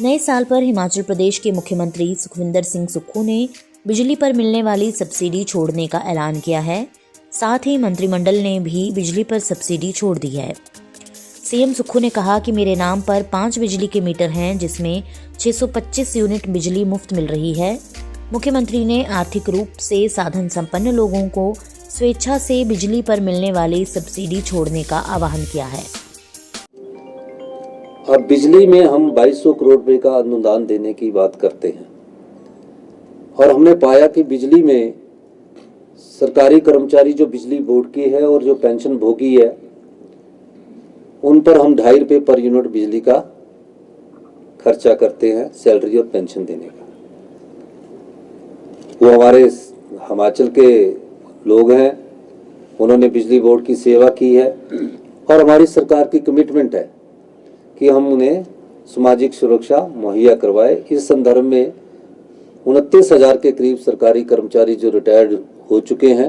नए साल पर हिमाचल प्रदेश के मुख्यमंत्री सुखविंदर सिंह सुक्खू ने बिजली पर मिलने वाली सब्सिडी छोड़ने का ऐलान किया है। साथ ही मंत्रिमंडल ने भी बिजली पर सब्सिडी छोड़ दी है। सीएम सुक्खू ने कहा कि मेरे नाम पर 5 बिजली के मीटर हैं, जिसमें 625 यूनिट बिजली मुफ्त मिल रही है। मुख्यमंत्री ने आर्थिक रूप से साधन संपन्न लोगों को स्वेच्छा से बिजली पर मिलने वाली सब्सिडी छोड़ने का आह्वान किया है। अब बिजली में हम 2200 करोड़ रुपए का अनुदान देने की बात करते हैं और हमने पाया कि बिजली में सरकारी कर्मचारी जो बिजली बोर्ड की है और जो पेंशन भोगी है, उन पर हम 2.5 रुपये पर यूनिट बिजली का खर्चा करते हैं सैलरी और पेंशन देने का। वो हमारे हिमाचल के लोग हैं, उन्होंने बिजली बोर्ड की सेवा की है और हमारी सरकार की कमिटमेंट है कि हम उन्हें सामाजिक सुरक्षा मुहैया करवाए। इस संदर्भ में 29,000 के करीब सरकारी कर्मचारी जो रिटायर्ड हो चुके हैं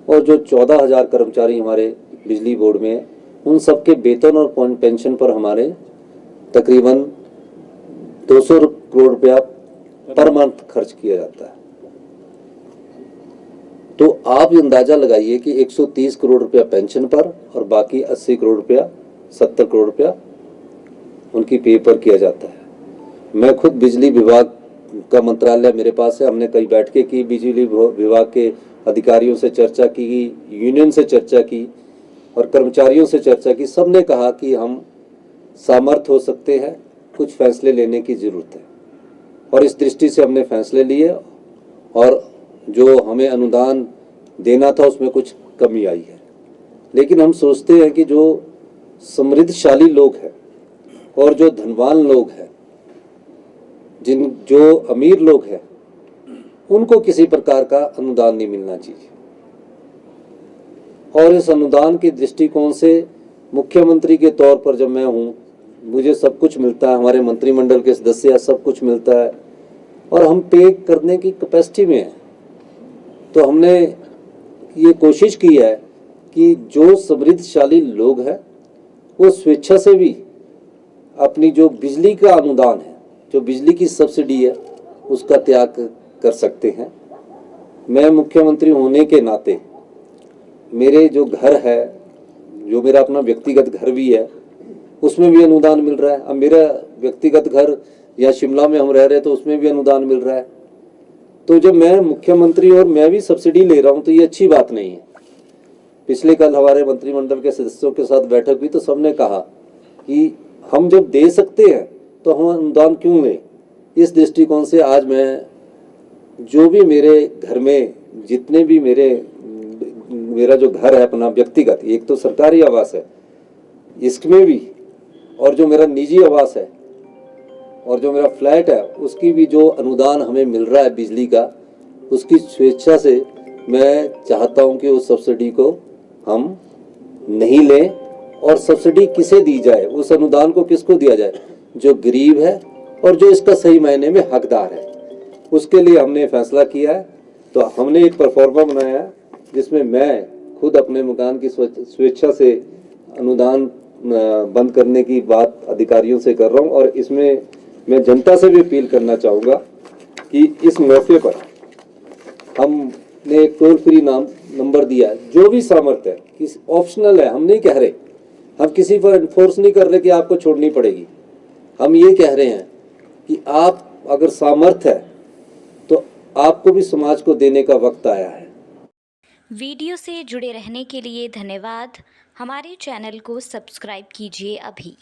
और जो 14,000 कर्मचारी हमारे बिजली बोर्ड में हैं, उन सबके वेतन और पेंशन पर हमारे तकरीबन 200 करोड़ रुपया पर मंथ खर्च किया जाता है। तो आप अंदाजा लगाइए कि 130 करोड़ रुपया पेंशन पर और बाकी 80 करोड़ रुपया 70 करोड़ रुपया उनकी पे पर किया जाता है। मैं खुद बिजली विभाग का मंत्रालय मेरे पास है, हमने कई बैठकें की, बिजली विभाग के अधिकारियों से चर्चा की, यूनियन से चर्चा की और कर्मचारियों से चर्चा की। सबने कहा कि हम सामर्थ्य हो सकते हैं, कुछ फैसले लेने की ज़रूरत है और इस दृष्टि से हमने फैसले लिए और जो हमें अनुदान देना था उसमें कुछ कमी आई है। लेकिन हम सोचते हैं कि जो समृद्धशाली लोग हैं और जो धनवान लोग हैं, जो अमीर लोग हैं, उनको किसी प्रकार का अनुदान नहीं मिलना चाहिए। और इस अनुदान के दृष्टिकोण से मुख्यमंत्री के तौर पर जब मैं हूँ, मुझे सब कुछ मिलता है, हमारे मंत्रिमंडल के सदस्य सब कुछ मिलता है और हम पे करने की कैपेसिटी में हैं। तो हमने ये कोशिश की है कि जो समृद्धशाली लोग हैं वो स्वेच्छा से भी अपनी जो बिजली का अनुदान है, जो बिजली की सब्सिडी है, उसका त्याग कर सकते हैं। मैं मुख्यमंत्री होने के नाते मेरे जो घर है, जो मेरा अपना व्यक्तिगत घर भी है, उसमें भी अनुदान मिल रहा है। अब मेरा व्यक्तिगत घर या शिमला में हम रह रहे तो उसमें भी अनुदान मिल रहा है। तो जब मैं मुख्यमंत्री और मैं भी सब्सिडी ले रहा हूँ तो ये अच्छी बात नहीं है। पिछले कल हमारे मंत्रिमंडल के सदस्यों के साथ बैठक हुई तो सबने कहा कि हम जब दे सकते हैं तो हम अनुदान क्यों लें। इस दृष्टिकोण से आज मैं जो भी मेरे घर में जितने भी मेरा जो घर है अपना व्यक्तिगत, एक तो सरकारी आवास है, इसमें भी और जो मेरा निजी आवास है और जो मेरा फ्लैट है, उसकी भी जो अनुदान हमें मिल रहा है बिजली का, उसकी स्वेच्छा से मैं चाहता हूं कि उस सब्सिडी को हम नहीं लें और सब्सिडी किसे दी जाए, उस अनुदान को किसको दिया जाए, जो गरीब है और जो इसका सही मायने में हकदार है। उसके लिए हमने फैसला किया है। तो हमने एक परफॉर्मा बनाया है जिसमें मैं खुद अपने मकान की स्वेच्छा से अनुदान बंद करने की बात अधिकारियों से कर रहा हूं और इसमें मैं जनता से भी अपील करना चाहूँगा कि इस मौके पर हमने एक टोल फ्री नंबर दिया है। जो भी सामर्थ्य है, किसी ऑप्शनल है, हम नहीं कह रहे, हम किसी पर इन्फोर्स नहीं कर रहे कि आपको छोड़नी पड़ेगी। हम ये कह रहे हैं कि आप अगर सामर्थ्य है तो आपको भी समाज को देने का वक्त आया है। वीडियो से जुड़े रहने के लिए धन्यवाद। हमारे चैनल को सब्सक्राइब कीजिए अभी।